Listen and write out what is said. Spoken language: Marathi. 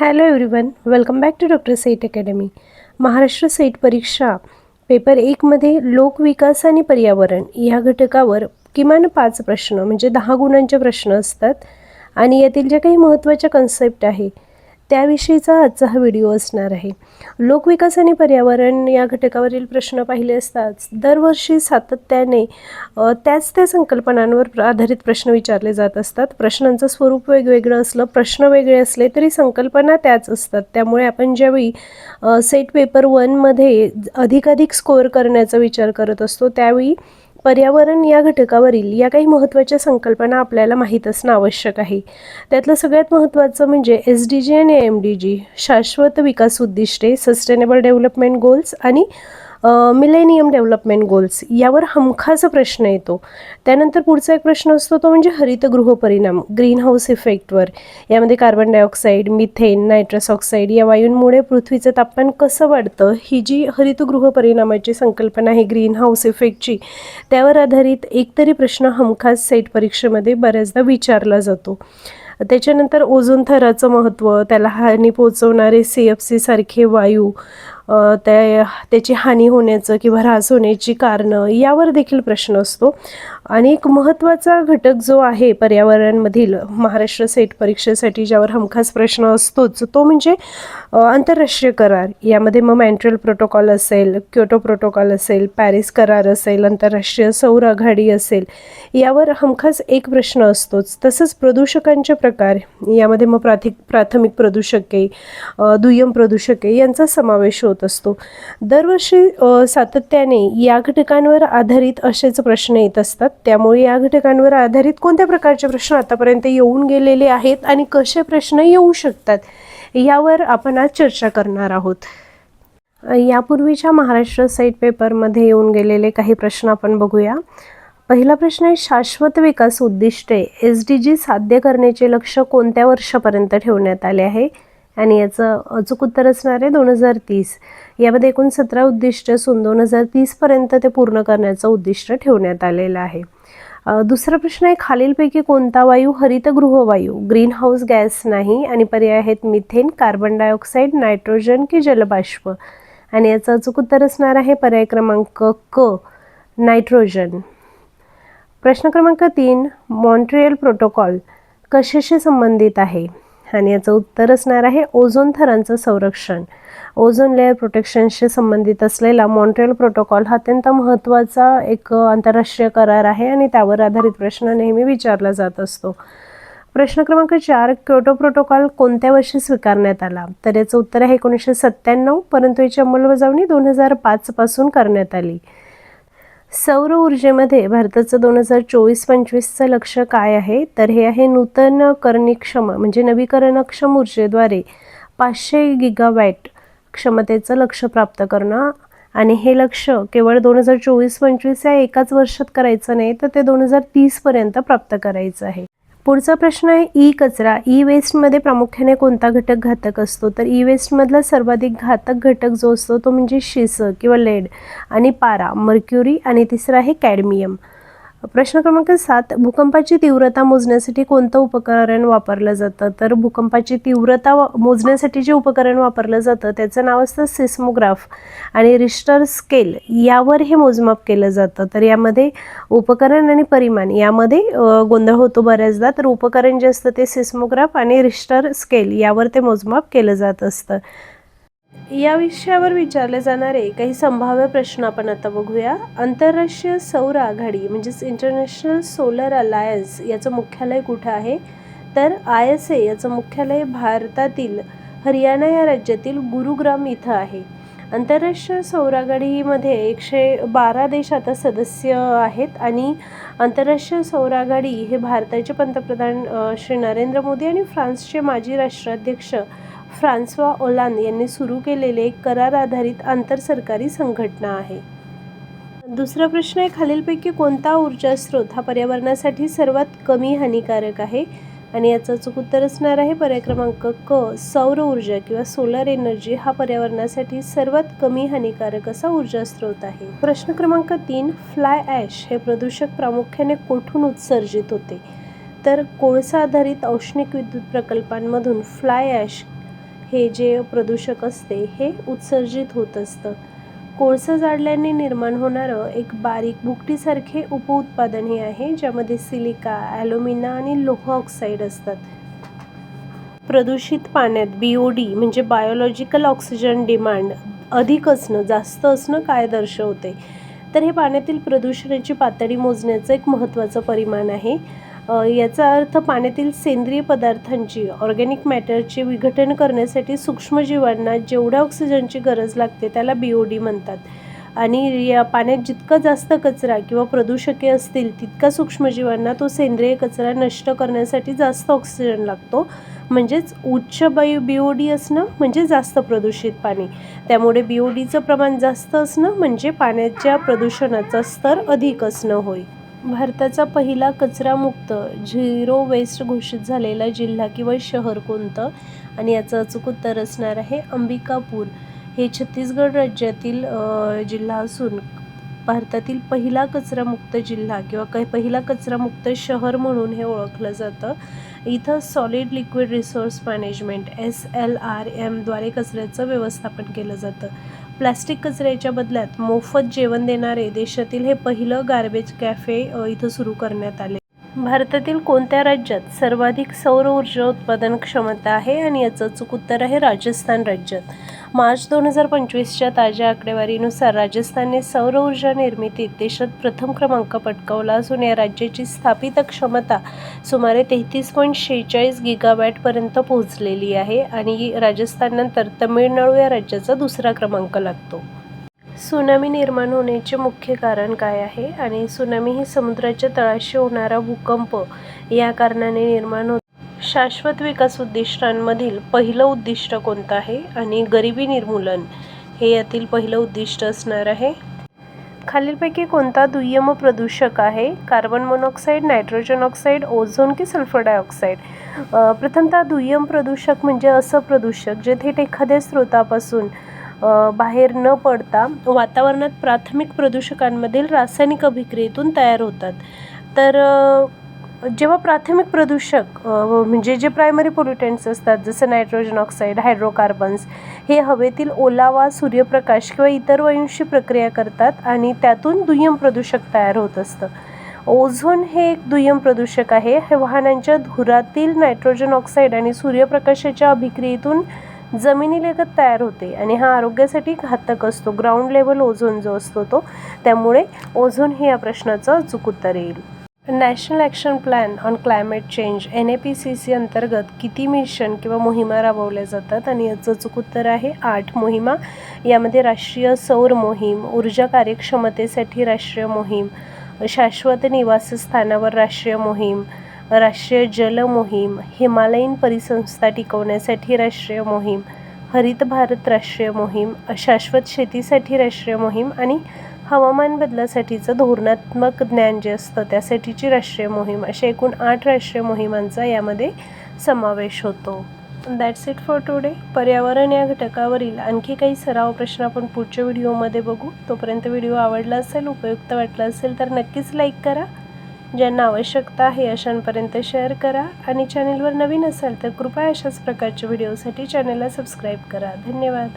Hello everyone, welcome back to doctor SET academy. Maharashtra SET परीक्षा पेपर 1मध्ये लोकविकास आणि पर्यावरण या घटकावर किमान 5 प्रश्न म्हणजे 10 गुणांचे प्रश्न असतात आणि यातील जे काही महत्त्वाच्या कन्सेप्ट आहे त्याविषयीचा आजचा हा व्हिडिओ असणार आहे. लोकविकास आणि पर्यावरण या घटकावरील प्रश्न पाहिले असताच दरवर्षी सातत्याने त्या संकल्पनांवर आधारित प्रश्न विचारले जात असतात. प्रश्नांचं स्वरूप वेगवेगळं असलं, प्रश्न वेगळे असले तरी संकल्पना त्याच असतात. त्यामुळे आपण ज्यावेळी सेट पेपर 1मध्ये अधिकाधिक स्कोअर करण्याचा विचार करत असतो त्यावेळी पर्यावरण या घटकावरील या काही महत्त्वाच्या संकल्पना आपल्याला माहीत असणं आवश्यक आहे. त्यातलं सगळ्यात महत्त्वाचं म्हणजे SDG आणि MDG, शाश्वत विकास उद्दिष्टे, सस्टेनेबल डेव्हलपमेंट गोल्स आणि मिलेनियम डेव्हलपमेंट गोल्स यावर हमखास प्रश्न येतो. त्यानंतर पुढचा एक प्रश्न असतो तो म्हणजे हरितगृह परिणाम, ग्रीन हाऊस इफेक्टवर. यामध्ये carbon dioxide, methane, nitrous oxide या वायूंमुळे पृथ्वीचं तापमान कसं वाढतं, ही जी हरितगृह परिणामाची संकल्पना आहे ग्रीन हाऊस इफेक्टची, त्यावर आधारित एकतरी प्रश्न हमखास सेट परीक्षेमध्ये बऱ्याचदा विचारला जातो. त्याच्यानंतर ओझोन थराचं महत्त्व, त्याला हानी पोहोचवणारे CFC सारखे वायू, त्याची हानी होण्याचं किंवा ऱ्हास होण्याची कारणं यावर देखील प्रश्न असतो. आणि एक महत्त्वाचा घटक जो आहे पर्यावरणमधील महाराष्ट्र सेट परीक्षेसाठी ज्यावर हमखास प्रश्न असतोच तो म्हणजे आंतरराष्ट्रीय करार. यामध्ये मग मॉन्ट्रियल प्रोटोकॉल असेल, क्योटो प्रोटोकॉल असेल, पॅरिस करार असेल, आंतरराष्ट्रीय सौर आघाडी असेल, यावर हमखास एक प्रश्न असतोच. तसंच प्रदूषकांचे प्रकार, यामध्ये मग प्राथमिक प्रदूषके, दुय्यम प्रदूषके यांचा समावेश होत असतो. दरवर्षी सातत्याने या घटकांवर आधारित असेच प्रश्न येत असतात. त्यामुळे या घटकांवर आधारित कोणत्या प्रकारचे प्रश्न आतापर्यंत येऊन गेलेले आहेत आणि कसे प्रश्न येऊ शकतात यावर आपण आज चर्चा करणार आहोत. यापूर्वीच्या महाराष्ट्र सेट पेपरमध्ये येऊन गेलेले काही प्रश्न आपण बघूया. पहिला प्रश्न आहे, शाश्वत विकास उद्दिष्टे SDG साध्य करण्याचे लक्ष्य कोणत्या वर्षापर्यंत ठेवण्यात आले आहे? आणि याचं अचूक उत्तर असणार आहे 2030. यामध्ये एकूण 17 उद्दिष्ट असून 2030 पर्यंत ते पूर्ण करण्याचं उद्दिष्ट ठेवण्यात आलेलं आहे. दुसरा प्रश्न आहे, खालीलपैकी कोणता वायू हरितगृह वायू ग्रीन हाऊस गॅस नाही? आणि पर्याय आहेत मिथेन, कार्बन डायऑक्साईड, नायट्रोजन की जलबाष्प? आणि याचं अचूक उत्तर असणार आहे पर्याय क्रमांक क, नायट्रोजन. प्रश्न क्रमांक 3, मॉन्ट्रियल प्रोटोकॉल कशाशी संबंधित आहे? आणि याचं उत्तर असणार आहे ओझोन थरांचं संरक्षण. ओझोन लेअर प्रोटेक्शनशी संबंधित असलेला मॉन्ट्रियल प्रोटोकॉल हा अत्यंत महत्त्वाचा एक आंतरराष्ट्रीय करार आहे आणि त्यावर आधारित प्रश्न नेहमी विचारला जात असतो. प्रश्न क्रमांक 4, क्योटो प्रोटोकॉल कोणत्या वर्षी स्वीकारण्यात आला? तर याचं उत्तर आहे 1997, परंतु याची अंमलबजावणी 2005 पासून करण्यात आली. सौर ऊर्जेमध्ये भारताचं 2024-25चं लक्ष्य काय आहे? तर हे आहे नूतनीकरणक्षम म्हणजे नवीकरणक्षम ऊर्जेद्वारे 500 गिगावॅट क्षमतेचं लक्ष्य प्राप्त करणं. आणि हे लक्ष्य केवळ 2024-25 या एकाच वर्षात करायचं नाही, तर ते 2030 पर्यंत प्राप्त करायचं आहे. पुढचा प्रश्न आहे, ई कचरा, ई वेस्टमध्ये प्रामुख्याने कोणता घटक घातक असतो? तर ई वेस्टमधला सर्वाधिक घातक घटक जो असतो तो म्हणजे शिस किंवा लेड आणि पारा, मर्क्युरी आणि तिसरा आहे कॅडमियम. प्रश्न क्रमांक 7, भूकंपाची तीव्रता मोजण्यासाठी कोणतं उपकरण वापरलं जातं? तर भूकंपाची तीव्रता मोजण्यासाठी जे उपकरण वापरलं जातं त्याचं नाव असतं सिस्मोग्राफ आणि रिश्टर स्केल यावर हे मोजमाप केलं जातं. तर यामध्ये उपकरण आणि परिमाण यामध्ये गोंधळ होतो बऱ्याचदा. तर उपकरण जे असतं ते सिस्मोग्राफ आणि रिश्टर स्केल यावर ते मोजमाप केलं जात असतं. या विषयावर विचारले जाणारे काही संभाव्य प्रश्न आपण आता बघूया. आंतरराष्ट्रीय सौर आघाडी म्हणजेच इंटरनॅशनल सोलर अलायन्स याचं मुख्यालय कुठं आहे? तर ISA याचं मुख्यालय भारतातील हरियाणा या राज्यातील गुरुग्राम इथं आहे. आंतरराष्ट्रीय सौर आघाडीमध्ये 112 देश आता सदस्य आहेत आणि आंतरराष्ट्रीय सौर आघाडी हे भारताचे पंतप्रधान श्री नरेंद्र मोदी आणि फ्रान्सचे माजी राष्ट्राध्यक्ष फ्रान्सवा ओलांद यांनी सुरू केलेले एक करार आधारित आंतरसरकारी संघटना आहे. दुसरा प्रश्न आहे, खालीलपैकी कोणता ऊर्जा स्रोत हा पर्यावरणासाठी सर्वात कमी हानिकारक आहे? आणि याचं अचूक उत्तर असणार आहे पर्याय क्रमांक क, सौर ऊर्जा किंवा सोलर एनर्जी हा पर्यावरणासाठी सर्वात कमी हानिकारक असा ऊर्जा स्रोत आहे. प्रश्न क्रमांक 3, फ्लाय ॲश हे प्रदूषक प्रामुख्याने कोठून उत्सर्जित होते? तर कोळसा आधारित औष्णिक विद्युत प्रकल्पांमधून फ्लाय ॲश हे जे प्रदूषक असते हे उत्सर्जित होत असतं. कोळसा जाळल्याने निर्माण होणारं एक बारीक भुकटीसारखे उपउत्पादन हे आहे, ज्यामध्ये सिलिका, ॲल्युमिना आणि लोह ऑक्साईड असतात. प्रदूषित पाण्यात BOD म्हणजे बायोलॉजिकल ऑक्सिजन डिमांड अधिक असणं, जास्त असणं काय दर्शवते? तर हे पाण्यातील प्रदूषणाची पातळी मोजण्याचं एक महत्त्वाचं परिमाण आहे. याचा अर्थ पाण्यातील सेंद्रिय पदार्थांची, ऑर्गॅनिक मॅटरचे विघटन करण्यासाठी सूक्ष्मजीवांना जेवढ्या ऑक्सिजनची गरज लागते त्याला BOD म्हणतात. आणि या पाण्यात जितका जास्त कचरा किंवा प्रदूषके असतील तितका सूक्ष्मजीवांना तो सेंद्रिय कचरा नष्ट करण्यासाठी जास्त ऑक्सिजन लागतो. म्हणजेच उच्च BOD असणं म्हणजे जास्त प्रदूषित पाणी. त्यामुळे BODचं प्रमाण जास्त असणं म्हणजे पाण्याच्या प्रदूषणाचा स्तर अधिक असणं होय. भारताचा पहिला कचरामुक्त झिरो वेस्ट घोषित झालेला जिल्हा किंवा शहर कोणतं? आणि याचं अचूक उत्तर असणार आहे अंबिकापूर. हे छत्तीसगड राज्यातील जिल्हा असून भारतातील पहिला कचरामुक्त जिल्हा किंवा पहिला कचरामुक्त शहर म्हणून हे ओळखलं जातं. इथं solid liquid resource management SLRM द्वारे कचऱ्याचं व्यवस्थापन केलं जातं. प्लास्टिक कचऱ्याच्या बदल्यात मोफत जेवण देणारे देशातील हे पहिलं गार्बेज कॅफे इथं सुरू करण्यात आले. भारतातील कोणत्या राज्यात सर्वाधिक सौर ऊर्जा उत्पादन क्षमता आहे? आणि याचं अचूक उत्तर आहे राजस्थान राज्यात. मार्च 2025च्या ताज्या आकडेवारीनुसार राजस्थानने सौर ऊर्जा निर्मितीत देशात प्रथम क्रमांक पटकावला असून या राज्याची स्थापित क्षमता सुमारे 33.46 गिगावॅटपर्यंत पोहोचलेली आहे आणि राजस्थाननंतर तमिळनाडू या राज्याचा दुसरा क्रमांक लागतो. सुनामी निर्माण होण्याचे मुख्य कारण काय आहे? आणि सुनामी ही समुद्राच्या तळाशी होणारा भूकंप या कारणाने निर्माण होतो. शाश्वत विकास उद्दिष्टांमधील पहिलं उद्दिष्ट कोणतं आहे? आणि गरिबी निर्मूलन हे यातील पहिलं उद्दिष्ट असणार आहे. खालीलपैकी कोणता दुय्यम प्रदूषक आहे? Carbon monoxide, nitrogen oxide, ozone की सल्फर डायऑक्साईड? प्रथमतः दुय्यम प्रदूषक म्हणजे असं प्रदूषक जे थेट एखाद्या स्रोतापासून बाहेर न पडता वातावरणात प्राथमिक प्रदूषकांमधील रासायनिक अभिक्रियेतून तयार होतात. तर जेव्हा प्राथमिक प्रदूषक म्हणजे जे प्रायमरी पोल्युटंट्स असतात जसं नायट्रोजन ऑक्साईड, हायड्रोकार्बन्स हे हवेतील ओलावा, सूर्यप्रकाश किंवा इतर वायूंशी प्रक्रिया करतात आणि त्यातून दुय्यम प्रदूषक तयार होत असतं. ओझोन हे एक दुय्यम प्रदूषक आहे. हे वाहनांच्या धुरातील नायट्रोजन ऑक्साईड आणि सूर्यप्रकाशाच्या अभिक्रियेतून जमिनीलगत तयार होते आणि हा आरोग्यासाठी घातक असतो. ग्राउंड लेव्हल ओझोन जो असतो तो, त्यामुळे ओझोन हे या प्रश्नाचं अचूक उत्तर येईल. National action plan on climate change NAPCC अंतर्गत किती मिशन किंवा मोहिमा राबवल्या जातात? आणि याचं अचूक उत्तर आहे 8 मोहिमा. यामध्ये राष्ट्रीय सौर मोहीम, ऊर्जा कार्यक्षमतेसाठी राष्ट्रीय मोहीम, शाश्वत निवासस्थानावर राष्ट्रीय मोहीम, राष्ट्रीय जल मोहीम, हिमालयीन परिसंस्था टिकवण्यासाठी राष्ट्रीय मोहीम, हरित भारत राष्ट्रीय मोहीम, शाश्वत शेतीसाठी राष्ट्रीय मोहीम आणि हवामान बदलासाठीचं धोरणात्मक ज्ञान जे असतं त्यासाठीची राष्ट्रीय मोहीम, अशा एकूण 8 राष्ट्रीय मोहिमांचा यामध्ये समावेश होतो. That's it for today. पर्यावरण या घटकावरील आणखी काही सराव प्रश्न आपण पुढच्या व्हिडिओमध्ये बघू. तोपर्यंत व्हिडिओ आवडला असेल, उपयुक्त वाटला असेल तर नक्कीच लाईक करा. ज्यांना आवश्यकता आहे अशांपर्यंत शेअर करा आणि चॅनेलवर नवीन असाल तर कृपया अशाच प्रकारच्या व्हिडिओसाठी चॅनेलला सबस्क्राईब करा. धन्यवाद.